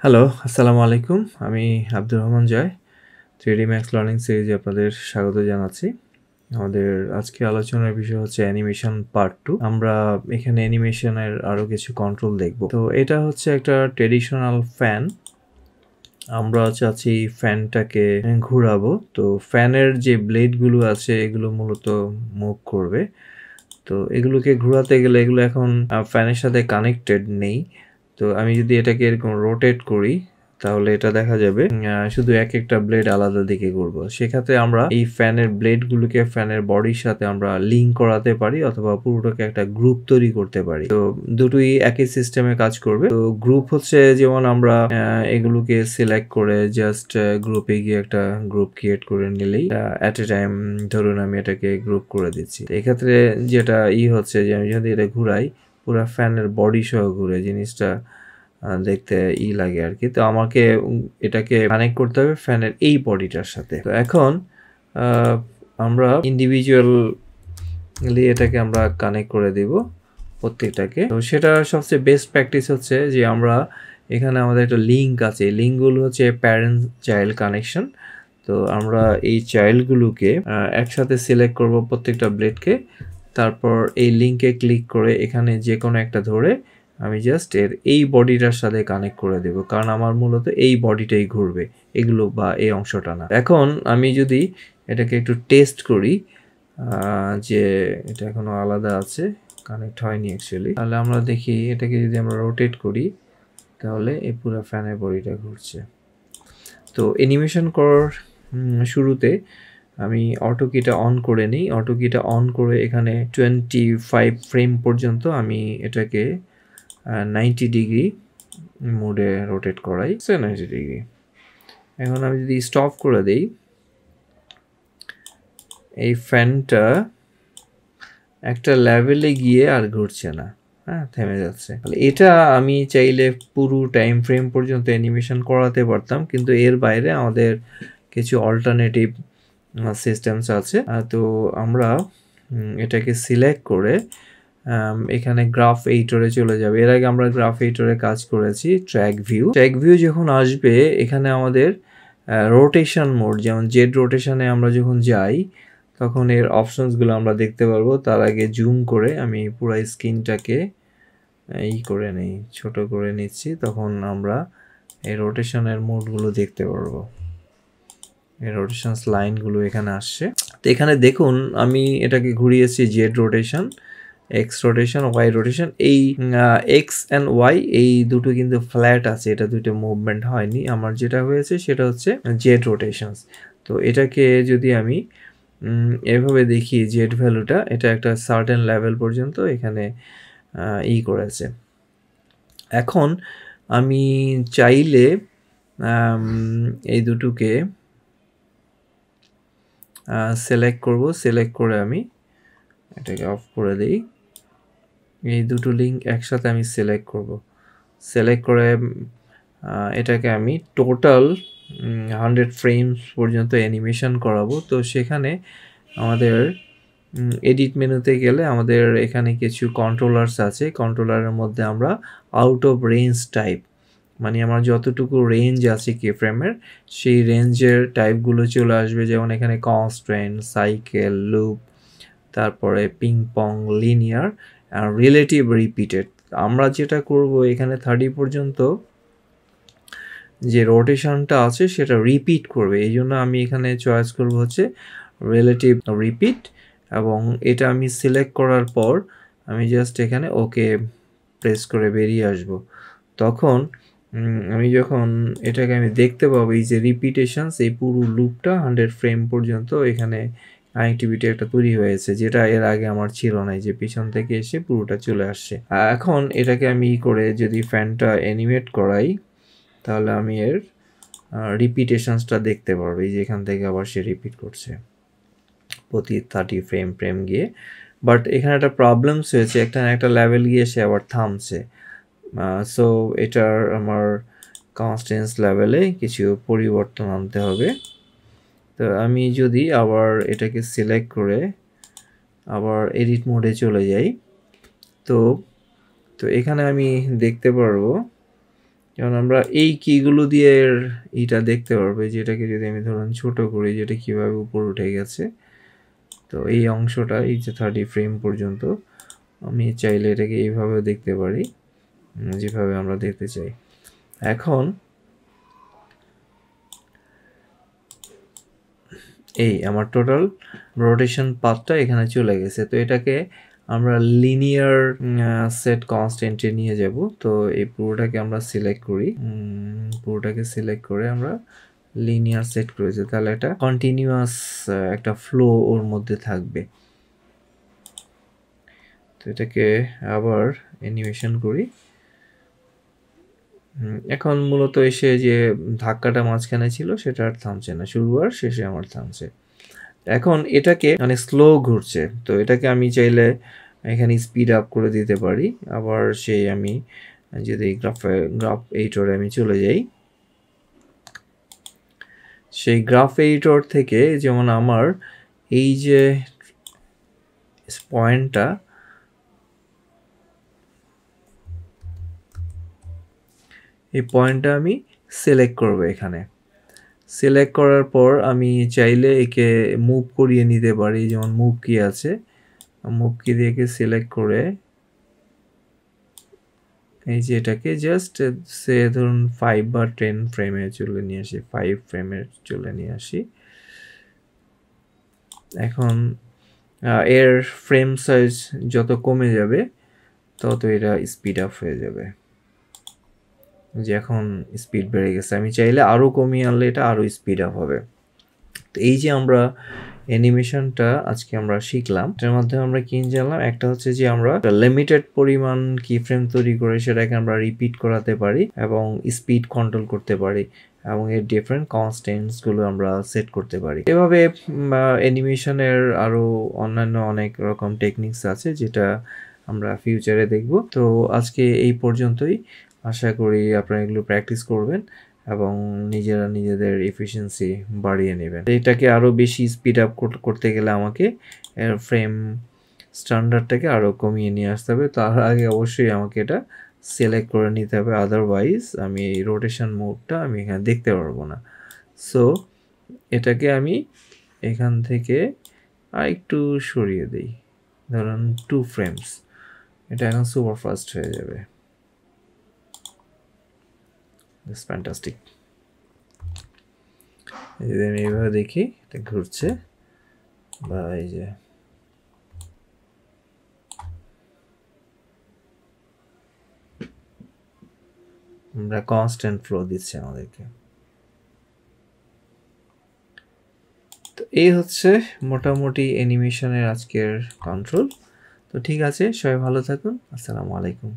Hello, আসসালামু আলাইকুম। আমি আব্দুর রহমান জয়। 3D Max লার্নিং সিরিজে আপনাদের স্বাগত জানাচ্ছি। আমাদের আজকের আলোচনার বিষয় হচ্ছে অ্যানিমেশন পার্ট 2। আমরা এখানে অ্যানিমেশনের আরো কিছু কন্ট্রোল দেখব। তো এটা হচ্ছে একটা ট্র্যাডিশনাল ফ্যান। আমরা চাচ্ছি ফ্যানটাকে ঘুরাবো। তো ফ্যানের যে ব্লেডগুলো আছে এগুলো মূলত মুভ করবে। তো এগুলোকে ঘোরাতে গেলে এগুলো এখন ফ্যানের সাথে কানেক্টেড নেই। তো আমি যদি এটাকে এরকম রোটেট করি তাহলে এটা দেখা যাবে শুধু একটা ব্লেড আলাদা দিকে ঘুরবো। সেক্ষেত্রে আমরা এই ফ্যানের ব্লেডগুলোকে ফ্যানের বডির সাথে আমরা লিঙ্ক করাতে পারি অথবা পুরোটাকে একটা গ্রুপ তৈরি করতে পারি। তো দুটোই একই সিস্টেমে কাজ করবে। তো গ্রুপ হচ্ছে যেমন আমরা এগুলোকে সিলেক্ট করে জাস্ট গ্রুপে গিয়ে একটা গ্রুপ ক্রিয়েট করে নিলেই অ্যাট এ টাইম ধরুন আমি এটাকে গ্রুপ করে দিচ্ছি। এক্ষেত্রে যেটা হচ্ছে যে আমি যদি এটা ঘুরাই পুরো ফ্যানের বডি সহ ঘুরে জিনিসটা দেখতে লাগে আর কি। তো আমাকে এটাকে কানেক্ট করতে হবে ফ্যানের এই বডিটার সাথে। তো এখন আমরা ইন্ডিভিজুয়ালি এটাকে আমরা কানেক্ট করে দিব প্রত্যেকটাকে। তো সেটা সবচেয়ে বেস্ট প্র্যাকটিস হচ্ছে যে আমরা এখানে আমাদের একটা লিঙ্ক আছে। লিঙ্কগুলো হচ্ছে প্যারেন্ট চাইল্ড কানেকশন। তো আমরা এই চাইল্ডগুলোকে একসাথে সিলেক্ট করব প্রত্যেকটা ব্লেডকে। তারপর এই লিঙ্কে ক্লিক করে এখানে যে কোনো একটা ধরে আমি জাস্ট এর এই বডিটার সাথে কানেক্ট করে দেব, কারণ আমার মূলত এই বডিটাই ঘুরবে, এগুলো বা এই অংশটা না। এখন আমি যদি এটাকে একটু টেস্ট করি যে এটা এখনো আলাদা আছে, কানেক্ট হয়নি অ্যাকচুয়ালি, তাহলে আমরা দেখি এটাকে যদি আমরা রোটেট করি তাহলে এই পুরো ফ্যানের বডিটা ঘুরছে। তো অ্যানিমেশন করার শুরুতে আমি অটো কিটা অন করে নিই। অটো কিটা অন করে এখানে 25 ফ্রেম পর্যন্ত আমি এটাকে 90 ডিগ্রি মোডে রোটেট করাই। 90 ডিগ্রি। এখন আমি যদি স্টপ করে দেই, এই ফ্যানটা একটা লেভেলে গিয়ে আর ঘুরছে না, থেমে যাচ্ছে। এটা আমি চাইলে পুরো টাইম ফ্রেম পর্যন্ত অ্যানিমেশন করাতে পারতাম, কিন্তু এর বাইরে আমাদের কিছু অল্টারনেটিভ সিস্টেমস আছে। তো আমরা এটাকে সিলেক্ট করে এখানে গ্রাফ এডিটরে চলে যাবে। এর আগে আমরা গ্রাফ এডিটরে কাজ করেছি ট্র্যাক ভিউ যখন আসবে এখানে আমাদের রোটেশন মোড, যেমন জেড রোটেশনে আমরা যখন যাই তখন এর অপশনসগুলো আমরা দেখতে পারবো। তার আগে জুম করে আমি পুরো স্ক্রিনটাকে করে নেই, ছোট করে নিচ্ছি, তখন আমরা এই রোটেশনের মোডগুলো দেখতে পারবো। এই রোটেশনস লাইনগুলো এখানে আসছে। তো এখানে দেখুন আমি এটাকে ঘুরিয়েছি Z rotation, X rotation, Y rotation. এই এক্স অ্যান্ড ওয়াই এই দুটো কিন্তু ফ্ল্যাট আছে, এটা দুটো মুভমেন্ট হয়নি। আমার যেটা হয়েছে সেটা হচ্ছে জেড রোটেশনস। তো এটাকে যদি আমি এভাবে দেখি জেড ভ্যালুটা, এটা একটা সার্টেন লেভেল পর্যন্ত এখানে করেছে। এখন আমি চাইলে এই দুটোকে সিলেক্ট করব। সিলেক্ট করে আমি এটাকে অফ করে দিই। এই দুটো লিঙ্ক একসাথে আমি সিলেক্ট করব। সিলেক্ট করে এটাকে আমি টোটাল 100 ফ্রেমস পর্যন্ত অ্যানিমেশন করাবো। তো সেখানে আমাদের এডিট মেনুতে গেলে আমাদের এখানে কিছু কন্ট্রোলার্স আছে। কন্ট্রোলারের মধ্যে আমরা আউট অফ রেঞ্জ টাইপ, মানে আমার যতটুকু রেঞ্জ আছে কি ফ্রেমের সেই রেঞ্জের টাইপগুলো চলে আসবে। যেমন এখানে কনস্ট্যান্ট, সাইকেল, লুপ, তারপরে পিং পং, লিনিয়ার আর রিলেটিভ রিপিটেড। আমরা যেটা করব এখানে 30 পর্যন্ত যে রোটেশনটা আছে সেটা রিপিট করবে, এই জন্য আমি এখানে চয়েস করব হচ্ছে রিলেটিভ রিপিট। এবং এটা আমি সিলেক্ট করার পর আমি জাস্ট এখানে ওকে প্রেস করে বেরিয়ে আসব। তখন আমি যখন এটাকে আমি দেখতে পাবো এই যে রিপিটেশনস, এই পুরো লুপটা 100 ফ্রেম পর্যন্ত এখানে কানেক্টিভিটি একটা তৈরি হয়েছে, যেটা এর আগে আমার ছিল না, যে পিছন থেকে এসে পুরোটা চলে আসছে। এখন এটাকে আমি করে যদি ফ্যানটা অ্যানিমেট করাই তাহলে আমি এর রিপিটেশনসটা দেখতে পারবো। এই যে এখান থেকে আবার সে রিপিট করছে প্রতি 30 ফ্রেম গিয়ে। বাট এখানে একটা প্রবলেমস হয়েছে, একটা লেভেল গিয়ে সে আবার থামছে। সো এটার আমার কনস্ট্যান্স লেভেলে কিছু পরিবর্তন আনতে হবে। তো আমি যদি আবার এটাকে সিলেক্ট করে আবার এডিট মোডে চলে যাই, তো এখানে আমি দেখতে পারবো যেমন আমরা এই কিগুলো দিয়ে এটা দেখতে পারবো যে এটাকে যদি আমি ধরুন ছোট করি যেটা কিভাবে উপর উঠে গেছে। তো এই অংশটা এই যে 30 ফ্রেম পর্যন্ত আমি চাইলে এটাকে এইভাবে দেখতে পারি, যেভাবে আমরা দেখতে চাই। এখন এই আমার টোটাল রোটেশন পাথটা এখানে চলে গেছে। তো এটাকে আমরা লিনিয়ার সেট কনস্ট্যান্টে নিয়ে যাব। তো এই পুরোটাকে আমরা সিলেক্ট করি, পুরোটাকে সিলেক্ট করে আমরা লিনিয়ার সেট করেছি, তাহলে এটা কন্টিনিউয়াস একটা ফ্লো ওর মধ্যে থাকবে। তো এটাকে আবার অ্যানিমেশন করি। এখন মূলত এসে যে ধাক্কাটা মাঝখানে ছিল সেটা আর থামছে না, শুরু আর শেষে আমার থামছে। এখন এটাকে মানে স্লো ঘুরছে, তো এটাকে আমি চাইলে এখানে স্পিড আপ করে দিতে পারি। আবার সেই আমি যদি গ্রাফ এডিটরে আমি চলে যাই, সেই গ্রাফ এডিটর থেকে যেমন আমার এই যে পয়েন্টটা, এই পয়েন্টটা আমি সিলেক্ট করব। এখানে সিলেক্ট করার পর আমি চাইলে একে মুভ করিয়ে নিতে পারি, যেমন মুভ কি আছে, মুভ কি দিয়ে সিলেক্ট করে এই যে এটাকে জাস্ট সে ধরুন 5 বা 10 ফ্রেমে চলে নিয়ে আসি, 5 ফ্রেমে চলে নিয়ে আসি। এখন এর ফ্রেম সাইজ যত কমে যাবে তত এটা স্পিড আপ হয়ে যাবে। যে এখন স্পিড বেড়ে গেছে, আমি চাইলে আরও কমিয়ে আনলে এটা আরও স্পিড আপ হবে। তো এই যে আমরা অ্যানিমেশনটা আজকে আমরা শিখলাম, এটার মাধ্যমে আমরা কি জানলাম, একটা হচ্ছে যে আমরা লিমিটেড পরিমাণ কি ফ্রেম তৈরি করে সেটাকে আমরা রিপিট করাতে পারি এবং স্পিড কন্ট্রোল করতে পারি এবং এর ডিফারেন্ট কনস্ট্যান্টসগুলো আমরা সেট করতে পারি। এভাবে অ্যানিমেশনের আরও অন্যান্য অনেক রকম টেকনিক্স আছে যেটা আমরা ফিউচারে দেখব। তো আজকে এই পর্যন্তই, আশা করি আপনারা এগুলো প্র্যাকটিস করবেন এবং নিজেরা নিজেদের এফিসিয়েন্সি বাড়িয়ে নেবেন। এটাকে আরও বেশি স্পিড আপ করতে গেলে আমাকে ফ্রেম স্ট্যান্ডার্ডটাকে আরও কমিয়ে নিয়ে আসতে হবে। তার আগে অবশ্যই আমাকে এটা সিলেক্ট করে নিতে হবে, আদারওয়াইজ আমি এই রোটেশন মোডটা আমি এখানে দেখতে পারবো না। সো এটাকে আমি এখান থেকে আরেকটু সরিয়ে দিই, ধরুন 2 ফ্রেমস, এটা এখন সুপার ফাস্ট হয়ে যাবে। That's fantastic. যদি আমি এইভাবে দেখি এটা ঘুরছে, বা এই যে আমরা কনস্ট্যান্ট ফ্লো দিচ্ছে আমাদেরকে। তো এই হচ্ছে মোটামুটি অ্যানিমেশনের আজকের কন্ট্রোল। তো ঠিক আছে, সবাই ভালো থাকুন, আসসালামু আলাইকুম।